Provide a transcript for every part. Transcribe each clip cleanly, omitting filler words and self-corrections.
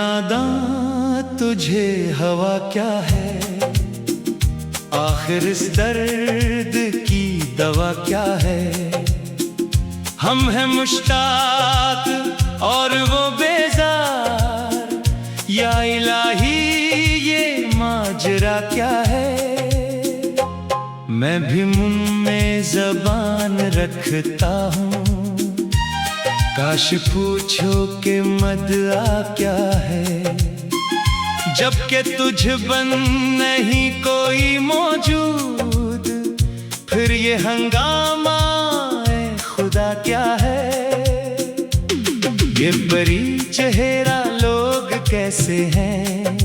नादां तुझे हवा क्या है, आखिर इस दर्द की दवा क्या है। हम हैं मुश्ताक और वो बेजार, या इलाही ये माजरा क्या है। मैं भी मुंह में ज़बान रखता हूँ, काश पूछो कि मदआ क्या है। जबकि तुझ बन नहीं कोई मौजूद, फिर ये हंगामा खुदा क्या है। ये परी चेहरा लोग कैसे हैं,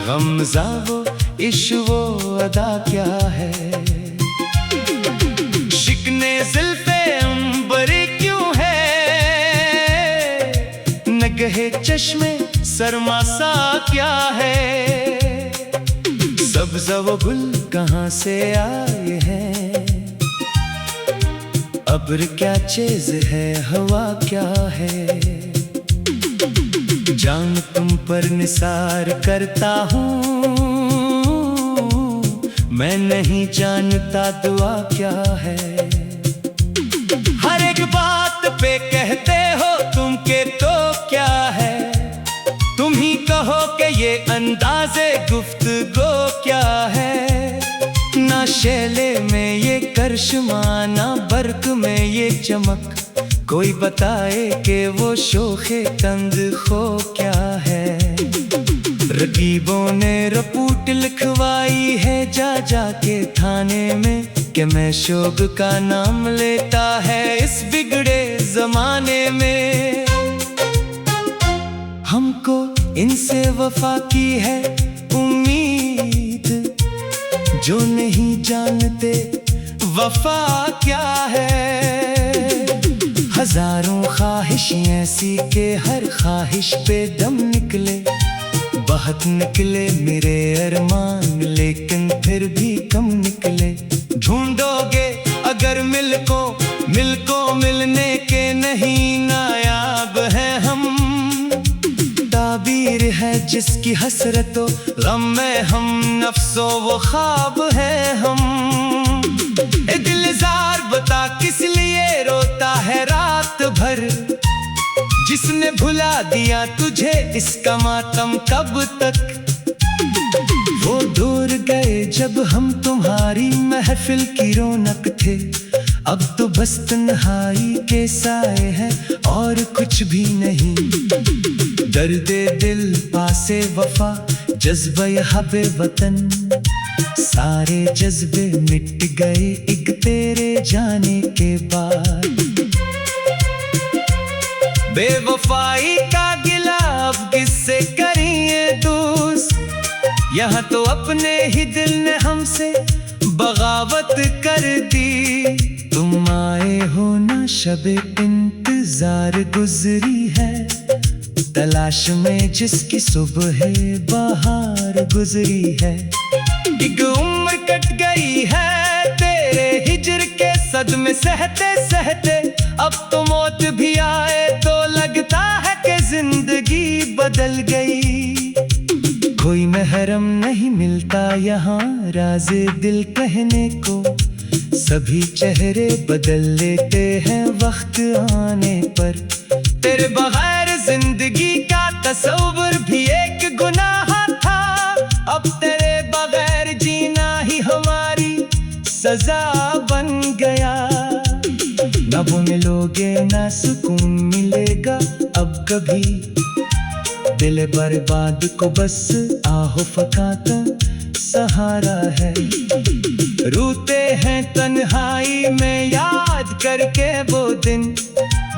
गमज़ा वो इश्क वो अदा क्या है। शिकने ज़ुल्फ़े अंबरी क्यों है, नगहे चश्मे सरमा सा क्या है। सब्ज़ा वो गुल कहाँ से आए हैं, अब्र क्या चीज़ है हवा क्या है। जान तुम पर निसार करता हूँ, मैं नहीं जानता दुआ क्या है। हर एक बात पे कहते हो तुम के तो क्या है, तुम ही कहो कि ये अंदाज़े गुफ्तगू क्या है। ना शैले में ये करिश्मा ना बर्क में ये चमक, कोई बताए कि वो शोखे कंद खो क्या है। रकीबों ने रिपोर्ट लिखवाई है जा जाके थाने में, कि मैं शोग का नाम लेता है इस बिगड़े जमाने में। हमको इनसे वफा की है उम्मीद, जो नहीं जानते वफा क्या है। हजारों ख्वाहिशें ऐसी के हर ख्वाहिश पे दम निकले, बहुत निकले मेरे अरमान लेकिन फिर भी कम निकले। ढूंढोगे अगर मिलको मिलने के नहीं नायाब है हम। ताबीर है जिसकी हसरतो गम में हम, नफ्सों वो ख्वाब है हम। ए दिलजार बता किस लिए रोता है रात भर, जिसने भुला दिया तुझे इसका मातम कब तक। वो दूर गए जब हम तुम्हारी महफिल की रौनक थे, अब तो बस तन्हाई के साए हैं और कुछ भी नहीं। दर्दे दिल पासे वफा जज्बे हबे वतन, सारे जज्बे मिट गए एक तेरे जाने के बाद। बेवफाई का गिला अब किससे करिए दोस्त, यहाँ तो अपने ही दिल ने हमसे बगावत कर दी। तुम आए हो ना शबे इंतजार गुजरी है, तलाश में जिसकी सुबह बाहर गुजरी है। एक उम्र कट गई है तेरे हिजर के सदमे सहते सहते, अब तो मौत भी आए तो लगता है कि जिंदगी बदल गई। कोई महरम नहीं मिलता यहाँ राज़े दिल कहने को, सभी चेहरे बदल लेते हैं वक्त आने पर। तेरे बगैर जिंदगी का तस्वुर भी एक गुनाह था, अब तेरे बगैर जीना ही हमारी सजा बन गया। ना वो मिलोगे ना सुकून मिलेगा अब कभी, दिल बर्बाद को बस आहो फकाता सहारा है। रोते हैं तन्हाई में याद करके वो दिन,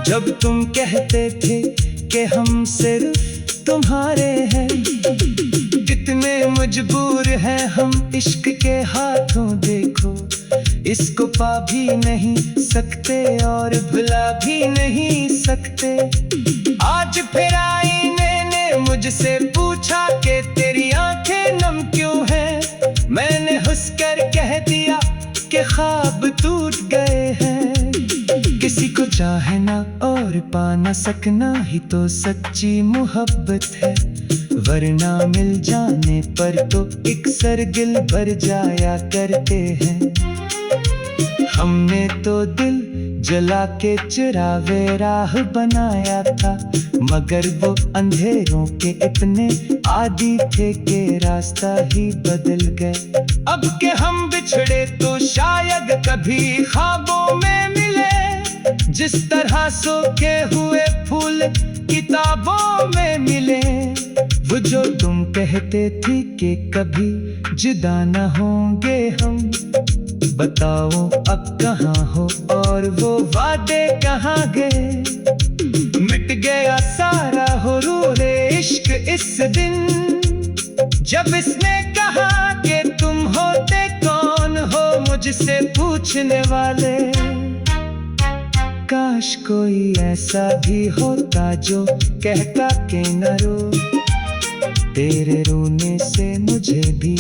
जब तुम कहते थे कि हम सिर्फ तुम्हारे हैं। कितने मजबूर हैं हम इश्क के हाथों, देखो इसको पा भी नहीं सकते और भुला भी नहीं सकते। आज फिर आईने ने मुझसे पूछा कि तेरी आंखें नम क्यों हैं, मैंने हंस कर कह दिया कि ख्वाब टूट गए हैं। किसी को चाहना और पा न सकना ही तो सच्ची मोहब्बत है, वरना मिल जाने पर तो एक सरगिल भर जाया करते हैं। हमने तो दिल जला के चुरावे राह बनाया था, मगर वो अंधेरों के इतने आदी थे कि रास्ता ही बदल गए। अब के हम बिछड़े तो शायद कभी ख्वाबों में मिले, जिस तरह सोखे हुए फूल किताबों में मिले। वो जो तुम कहते थे कि कभी जुदा न होंगे हम, बताओ अब कहाँ हो और वो वादे कहाँ गए। मिट गया सारा हुरूर इश्क इस दिन, जब इसने कहा कि तुम होते कौन हो मुझसे पूछने वाले। काश कोई ऐसा भी होता जो कहता कि न रो, तेरे रोने से मुझे भी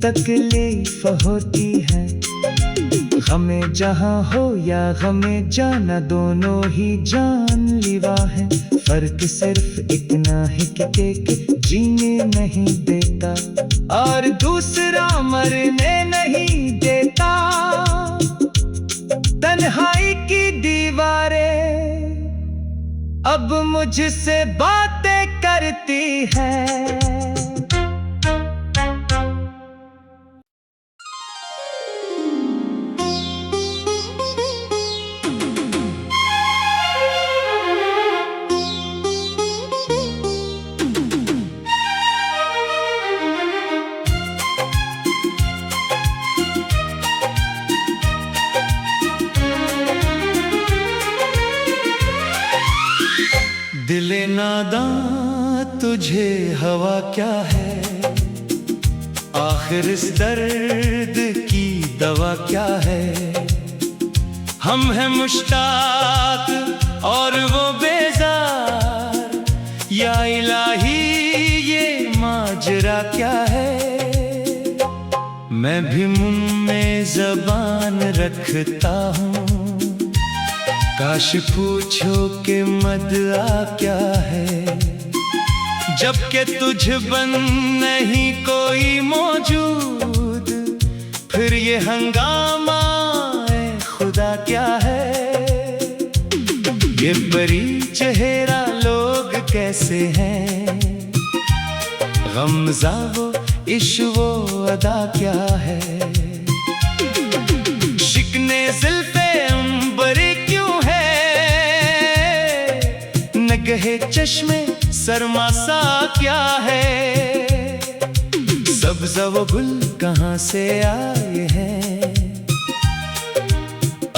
तकलीफ होती है। हमें जहाँ हो या हमें जाना दोनों ही जानलेवा है, फर्क सिर्फ इतना है कि जीने नहीं देता और दूसरा मरने नहीं देता। तन्हाई की दीवारें अब मुझसे बातें करती है। दिले नादां तुझे हवा क्या है, आखिर इस दर्द की दवा क्या है। हम हैं मुश्ताक और वो बेजार, या इलाही ये माजरा क्या है। मैं भी मुंह में ज़बान रखता हूँ, काश पूछो कि मदआ क्या है। जबकि तुझ बन नहीं कोई मौजूद, फिर ये हंगामा ऐ खुदा क्या है। ये परी चेहरा लोग कैसे हैं, गमज़ा वो इश्क वो अदा क्या है। शिकने ज़ुल्फ़े अंबरी क्यों है, नगहे चश्मे सरमासा क्या है। सब्ज़ा वो गुल कहाँ से आए हैं,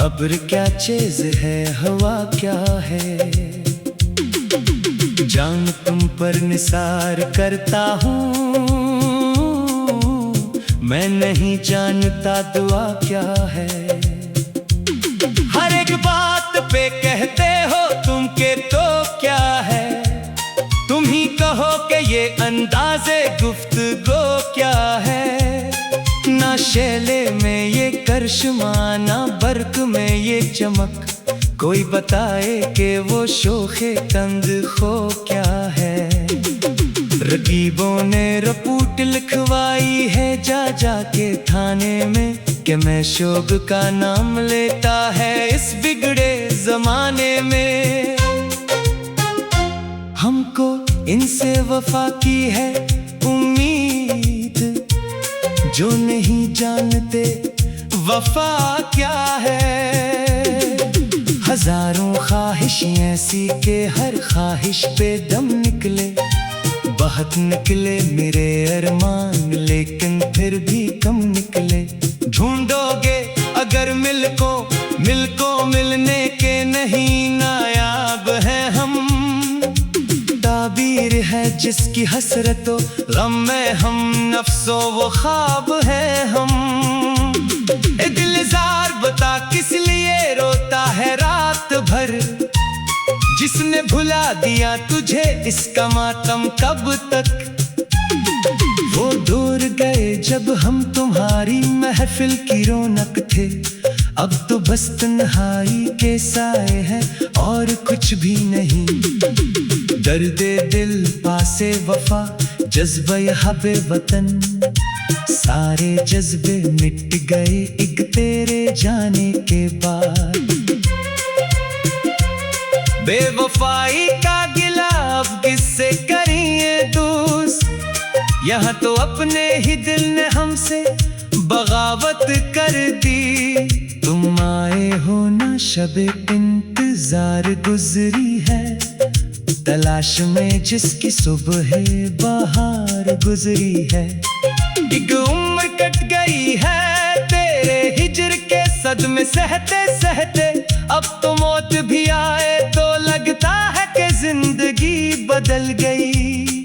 अब्र क्या चीज़ है हवा क्या है। जान तुम पर निसार करता हूँ, मैं नहीं जानता दुआ क्या है। हर एक बात पे कहते हो तुम के तो क्या है, तुम ही कहो कि ये अंदाज़े गुफ्तगू क्या है। ना शैले में ये करिश्मा ना बर्क में ये चमक, कोई बताए कि वो शोखे तंद खो क्या है। रकीबों ने रपूट लिखवाई है जा के थाने में, कि मैं शोग का नाम लेता है इस बिगड़े जमाने में। हमको इनसे वफा की है उम्मीद, जो नहीं जानते वफा क्या है। हजारों ख्वाहिश ऐसी के हर ख्वाहिश पे दम निकले, बहुत निकले मेरे अरमान लेकिन फिर भी कम निकले। ढूंढोगे अगर मिल को मिलने के नहीं नायाब हैं हम। ताबीर है जिसकी हसरतों गम में हम, नफ्सों वो ख्वाब है हम। ए दिलजार बता किस लिए रोता है रात भर, जिसने भुला दिया तुझे इसका मातम कब तक। वो दूर गए जब हम तुम्हारी महफिल की रौनक थे, अब तो बस तन्हाई के साए हैं और कुछ भी नहीं। दर्दे दिल पासे वफा जज्बा हबे वतन, सारे जज्बे मिट गए एक तेरे जाने के बाद। बेवफाई का गिला अब किससे करिए दोस्त, यहाँ तो अपने ही दिल ने हमसे बगावत कर दी। तुम आए हो ना शबे इंतजार गुजरी है, तलाश में जिसकी सुबह बाहर गुजरी है। एक उम्र कट गई है तेरे हिजर के सदमे सहते सहते, अब तो मौत भी आए तो लगता है कि जिंदगी बदल गई।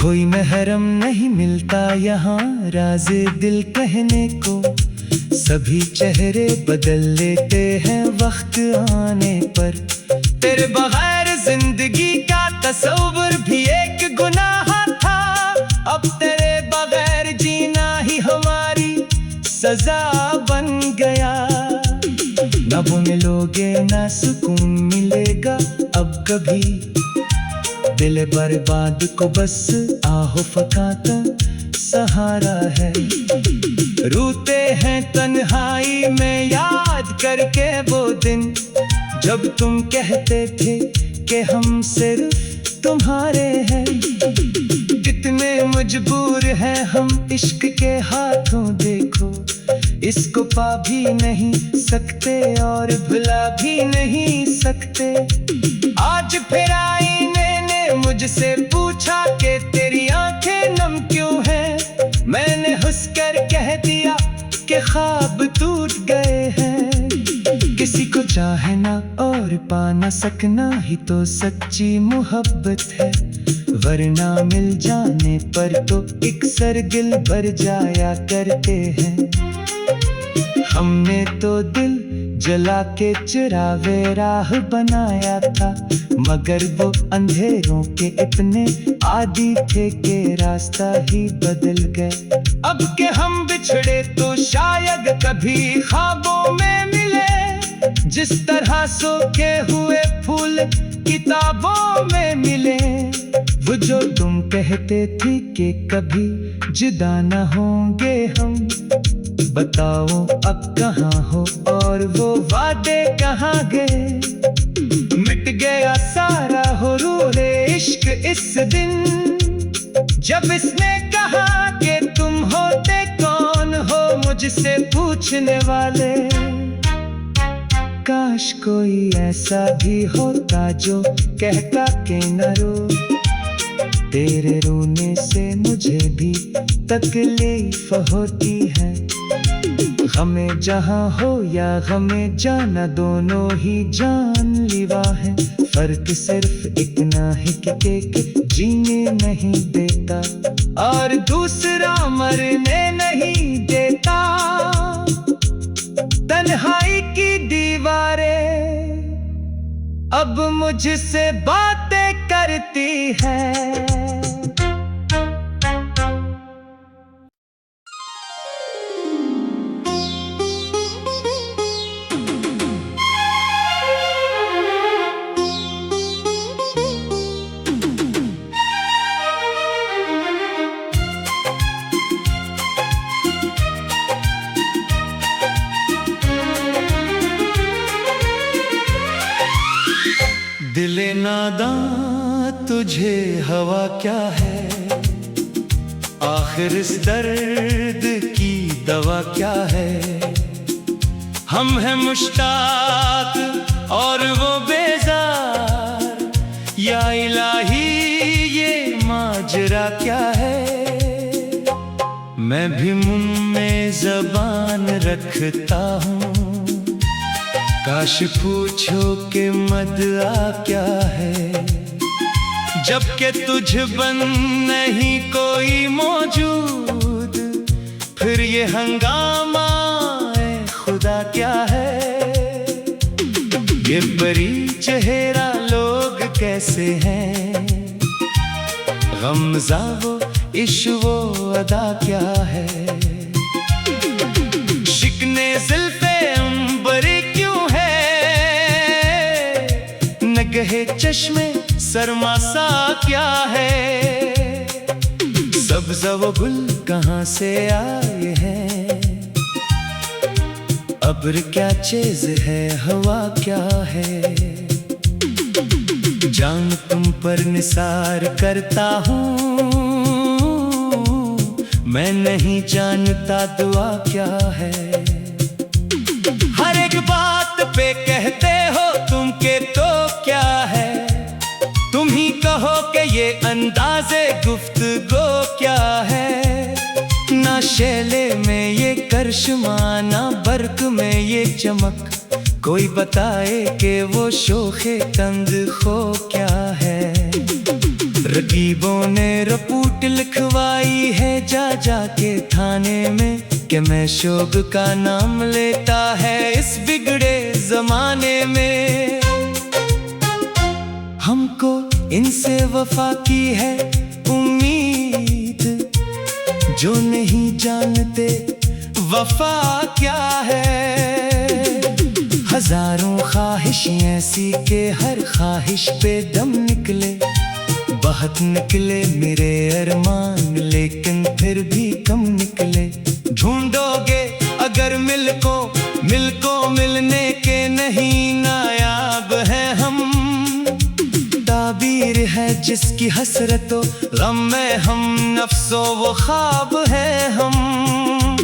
कोई महरम नहीं मिलता यहाँ राज़े दिल कहने को, सभी चेहरे बदल लेते हैं वक्त आने पर। तेरे बगैर जिंदगी का तस्वुर भी एक गुनाह था, अब तेरे बगैर जीना ही हमारी सजा बन गया। न वो मिलोगे ना सुकून मिलेगा अब कभी, दिल बर्बाद को बस आहो फकाता सहारा है। रोते हैं तन्हाई में याद करके वो दिन, जब तुम कहते थे कि हम सिर्फ तुम्हारे हैं। कितने मजबूर हैं हम इश्क के हाथों, देखो इसको पा भी नहीं सकते और भुला भी नहीं सकते। आज फिर आईने ने मुझसे पूछा कि तेरी आंखें नम क्यों हैं, मैंने हंसकर कह दिया कि ख्वाब टूट गए हैं। किसी को चाहना और पा न सकना ही तो सच्ची मोहब्बत है, वरना मिल जाने पर तो एक सरगिल भर जाया करते हैं। हमने तो दिल जला के चुरावे राह बनाया था, मगर वो अंधेरों के इतने आदी थे कि रास्ता ही बदल गए। अब के हम बिछड़े तो शायद कभी ख्वाबों में मिले, जिस तरह सूखे हुए फूल किताबों में मिले। वो जो तुम कहते थे कि कभी जुदा न होंगे हम, बताओ अब कहाँ हो और वो वादे कहाँ गए। मिट गया सारा हुरूर इश्क इस दिन, जब इसने कहा कि तुम होते कौन हो मुझसे पूछने वाले। काश कोई ऐसा भी होता जो कहता कि न रो, तेरे रोने से मुझे भी तकलीफ होती है। हमें जहाँ हो या हमें जाना दोनों ही जानलेवा है, फर्क सिर्फ इतना है कि एक जीने नहीं देता और दूसरा मरने नहीं देता। तन्हाई की दीवारें अब मुझसे बातें करती है। दिले नादां तुझे हवा क्या है, आखिर इस दर्द की दवा क्या है। हम हैं मुश्ताक और वो बेजार, या इलाही ये माजरा क्या है। मैं भी मुंह में ज़बान रखता हूँ, काश पूछो कि मदआ क्या है। जबकि तुझ बन नहीं कोई मौजूद, फिर ये हंगामा खुदा क्या है। ये परी चेहरा लोग कैसे हैं, गमज़ा वो इश्क़ अदा क्या है। शिकने ज़ुल्फ़े निगहे चश्मे सरमा सा क्या है, सब्ज़ वो गुल कहाँ से आए हैं, अब्र क्या चीज़ है, हवा क्या है। जान तुम पर निसार करता हूँ, मैं नहीं जानता दुआ क्या है। हर एक बात पे कहते हो तुम के तो क्या है, तुम ही कहो कि ये अंदाज़े गुफ्तगू क्या है। ना शैले में ये करिश्मा, ना बर्क में ये चमक, कोई बताए कि वो शोखे कंद खो क्या है। रकीबों ने रिपोर्ट लिखवाई है जा जा के थाने में, कि मैं शोग का नाम लेता है इस बिगड़े जमाने में। हमको इनसे वफा की है उम्मीद, जो नहीं जानते वफा क्या है। हजारों ख्वाहिश ऐसी के हर ख्वाहिश पे दम निकले, बहुत निकले मेरे अरमान, लेकिन फिर भी कम निकले। ढूंढोगे अगर मिलको मिलने के नहीं नायाब है हम, ताबीर है जिसकी हसरतों गम में हम, नफ्सों वो ख्वाब है हम।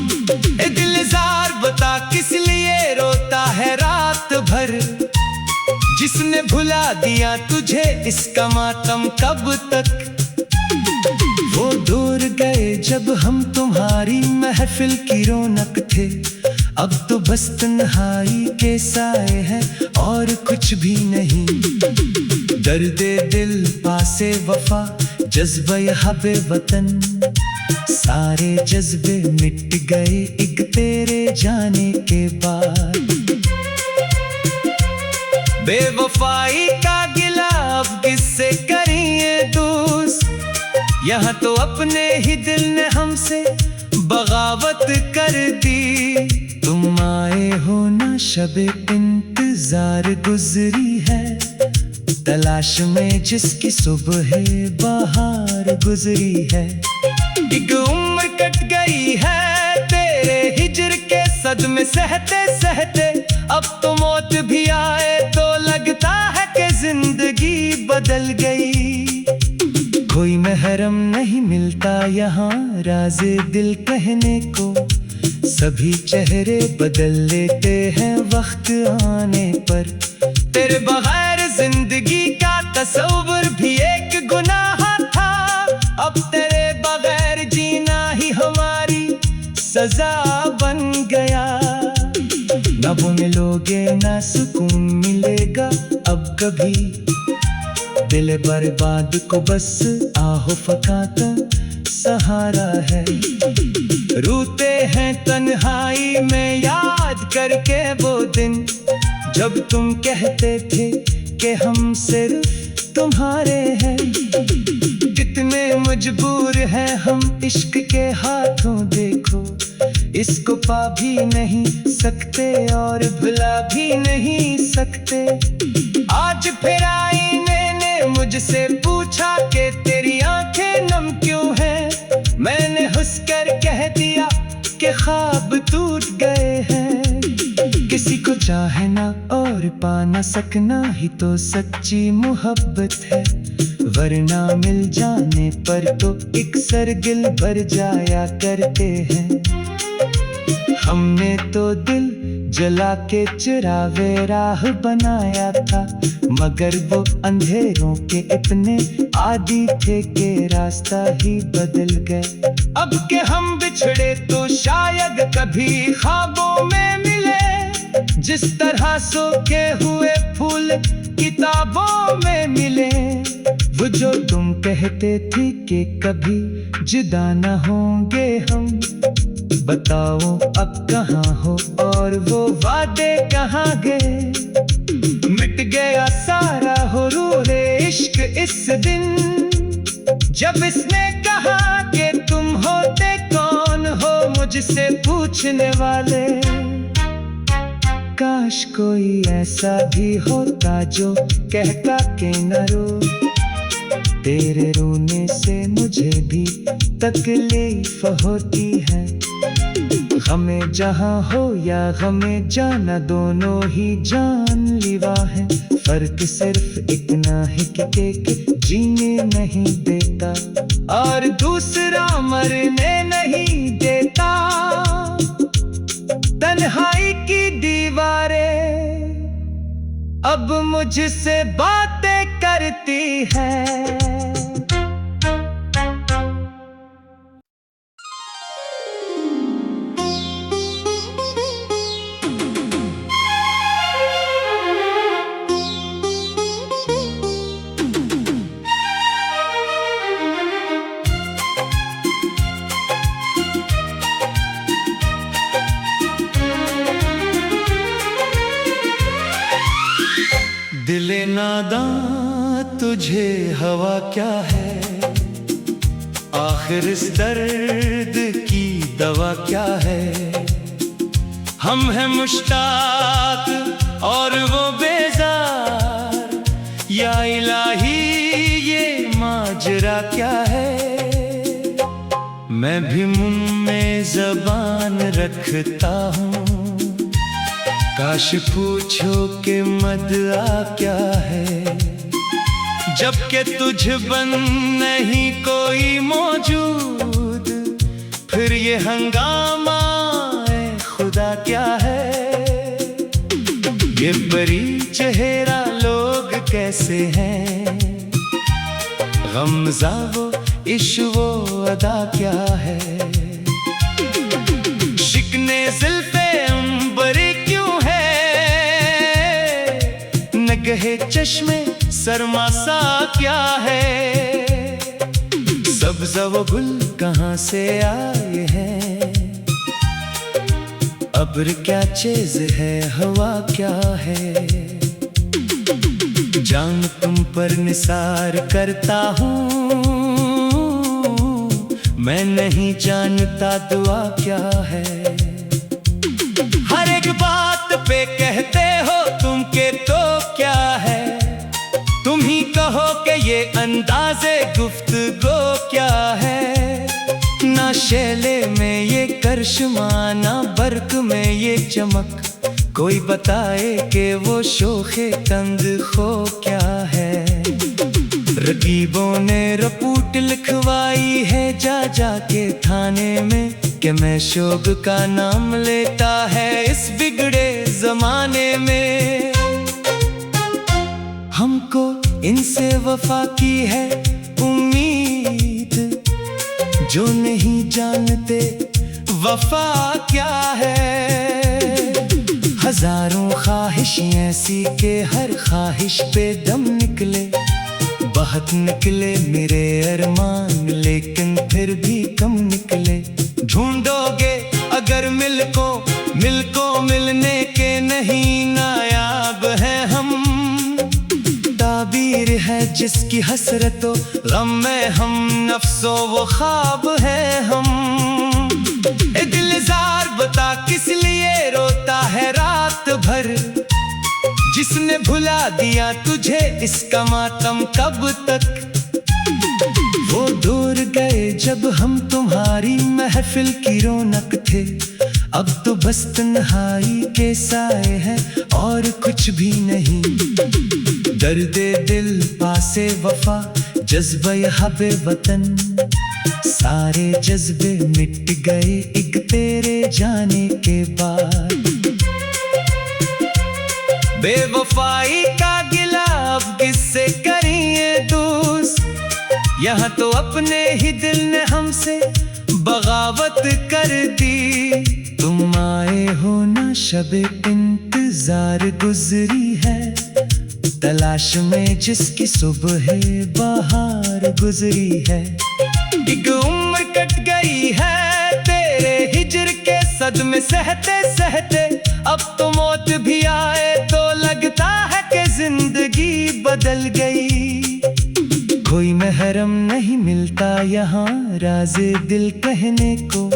ए दिलजार बता किस लिए रोता है रात भर, जिसने भुला दिया तुझे इसका मातम कब तक। वो दूर गए जब हम तुम्हारी महफिल की रौनक थे, अब तो बस तन्हाई के साए हैं और कुछ भी नहीं। दर्दे दिल पासे वफा, जज्बे हबे वतन, सारे जज्बे मिट गए एक तेरे जाने के बाद। बेवफाई का गिला अब किससे करिए दोस्त, यहाँ तो अपने ही दिल ने हमसे बगावत कर दी। तुम आए हो ना शबे इंतजार गुजरी है, तलाश में जिसकी सुबह बहार गुजरी है। एक उम्र कट गई है तेरे हिजर के सदमे सहते सहते, अब तो मौत भी आए तो लगता है कि जिंदगी बदल गई। कोई महरम नहीं मिलता यहाँ राज़े दिल कहने को, सभी चेहरे बदल लेते हैं वक्त आने पर। तेरे बगैर जिंदगी का तस्वुर भी एक गुनाह था, अब तेरे बगैर जीना ही हमारी सजा बन गया। न वो मिलोगे ना सुकून मिलेगा अब कभी, दिल बर्बाद को बस आहो फकाता सहारा है। रोते हैं तन्हाई में याद करके वो दिन, जब तुम कहते थे कि हम सिर्फ तुम्हारे हैं। कितने मजबूर हैं हम इश्क के हाथों, देखो इसको पा भी नहीं सकते और भुला भी नहीं सकते। आज फिर आईने ने मुझसे पूछा कि तेरी आंखें नम क्यों हैं, मैंने हंस कर कह दिया कि ख्वाब टूट गए हैं। किसी को चाहना और पा न सकना ही तो सच्ची मोहब्बत है, वरना मिल जाने पर तो एक सरगिल भर जाया करते हैं। हमने तो दिल जला के चुरावे राह बनाया था, मगर वो अंधेरों के इतने आदी थे कि रास्ता ही बदल गए। अब के हम बिछड़े तो शायद कभी ख्वाबों में मिले, जिस तरह सोखे हुए फूल किताबों में मिले। वो जो तुम कहते थे कि कभी जुदा न होंगे हम, बताओ अब कहाँ हो और वो वादे कहाँ गए। मिट गया सारा हुरूरे इश्क इस दिन, जब इसने कहा कि तुम होते कौन हो मुझसे पूछने वाले। काश कोई ऐसा भी होता जो कहता कि न रो। तेरे रोने से मुझे भी तकलीफ होती है। हमें जहाँ हो या हमें जाना दोनों ही जानलेवा है। फर्क सिर्फ इतना है कि एक जीने नहीं देता और दूसरा मरने नहीं देता। तन्हाई की दीवारें अब मुझसे बातें करती है। दिले नादां तुझे हवा क्या है, आखिर इस दर्द की दवा क्या है। हम हैं मुश्ताक और वो बेजार, या इलाही ये माजरा क्या है। मैं भी मुंह में ज़बान रखता हूँ, काश पूछो कि मदआ क्या है। जबकि तुझ बन नहीं कोई मौजूद, फिर ये हंगामा ऐ खुदा क्या है। ये परी चेहरा लोग कैसे हैं, गमज़ा वो इश्वो अदा क्या है। शिकने ज़ुल्फ़े अंबरी गहे चश्मे सरमासा क्या है। सब्ज़ वो गुल कहाँ से आए हैं, अब्र क्या चीज़ है, हवा क्या है। जान तुम पर निसार करता हूँ, मैं नहीं जानता दुआ क्या है। हर एक बात पे कहते हो तुम के तो क्या है। तुम ही कहो कि ये अंदाज़े गुफ्तगू क्या है। ना शैले में ये करिश्मा, ना बर्क में ये चमक, कोई बताए कि वो शोखे तंग खो क्या है। रकीबों ने रिपोर्ट लिखवाई है जा जाके थाने में, कि मैं शोग का नाम लेता है इस बिगड़े जमाने में। हमको इनसे वफा की है उम्मीद, जो नहीं जानते वफा क्या है। हजारों ख्वाहिश ऐसी के हर ख्वाहिश पे दम निकले। बहुत निकले मेरे अरमान, लेकिन फिर भी कम निकले। ढूंढोगे अगर मिलको मिलने के नहीं नायाब है हम। ताबीर है जिसकी हसरतो गम में हम, नफ्सो वो ख्वाब है हम। ए दिलजार बता किस लिए रोता है रात भर, जिसने भुला दिया तुझे इसका मातम कब तक। वो दूर गए जब हम तुम्हारी महफिल की रौनक थे, अब तो बस तन्हाई के साए हैं और कुछ भी नहीं। दर्दे दिल पासे वफा, जज्बे हबे वतन, सारे जज्बे मिट गए एक तेरे जाने के बाद। बेवफाई का गिला अब किससे करिए दोस्त, यहाँ तो अपने ही दिल ने हमसे बगावत कर दी। तुम आए हो ना शबे इंतजार गुजरी है, तलाश में जिसकी सुबह बहार गुजरी है। एक उम्र कट गई है तेरे हिजर के सदमे सहते सहते, अब तो मौत भी आए तो लगता है कि जिंदगी बदल गई। कोई महरम नहीं मिलता यहाँ राज़े दिल कहने को,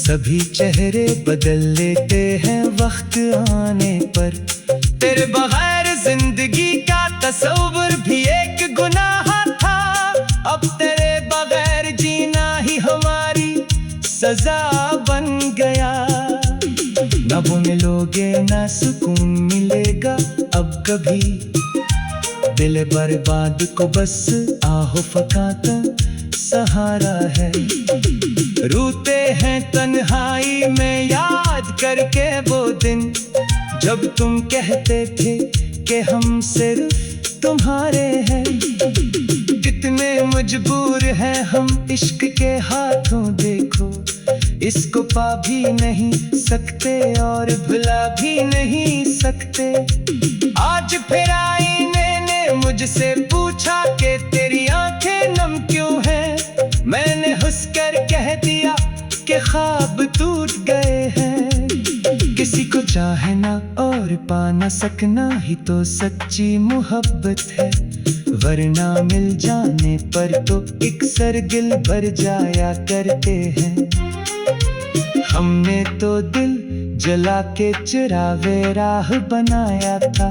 सभी चेहरे बदल लेते हैं वक्त आने पर। तेरे बगैर जिंदगी का तस्वुर भी एक गुनाह था, अब तेरे बगैर जीना ही हमारी सजा बन गया। न वो मिलोगे न सुकून मिलेगा अब कभी, दिल बर्बाद को बस आहो फकाता सहारा है। रोते हैं तन्हाई में याद करके वो दिन, जब तुम कहते थे कि हम सिर्फ तुम्हारे हैं। कितने मजबूर हैं हम इश्क के हाथों, देखो इसको पा भी नहीं सकते और भुला भी नहीं सकते। आज फिर आईने ने मुझसे पूछा कि तेरी आंखें नम क्यों हैं। मैंने हंसकर कह दिया कि ख्वाब टूट गए हैं। किसी को चाहना और पा न सकना ही तो सच्ची मोहब्बत है, वरना मिल जाने पर तो एक सरगिल भर जाया करते हैं। हमने तो दिल जला के चुरावे राह बनाया था,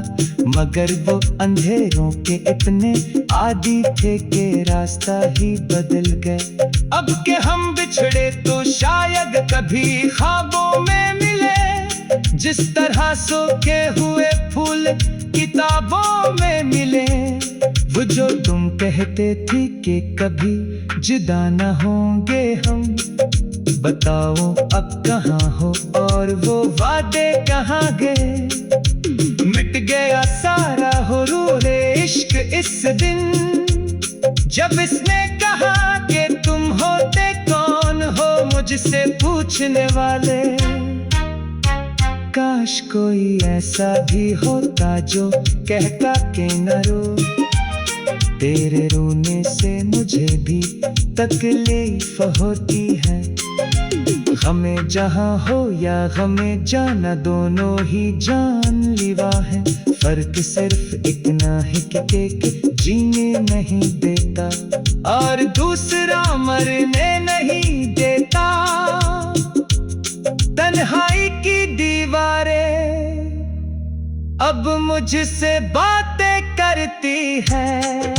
मगर वो अंधेरों के इतने आदी थे कि रास्ता ही बदल गए। अब के हम बिछड़े तो शायद कभी ख्वाबों में मिले, जिस तरह सूखे हुए फूल किताबों में मिले। वो जो तुम कहते थे कि कभी जुदा न होंगे हम, बताओ अब कहाँ हो और वो वादे कहाँ गए। मिट गया सारा हुरूर इश्क इस दिन, जब इसने कहा कि तुम होते कौन हो मुझसे पूछने वाले। काश कोई ऐसा भी होता जो कहता कि न रो, तेरे रोने से मुझे भी तकलीफ होती है। हमें जहाँ हो या हमें जाना दोनों ही जानलेवा है, फर्क सिर्फ इतना है कि एक जीने नहीं देता और दूसरा मरने नहीं देता। तन्हाई की दीवारें अब मुझसे बातें करती है।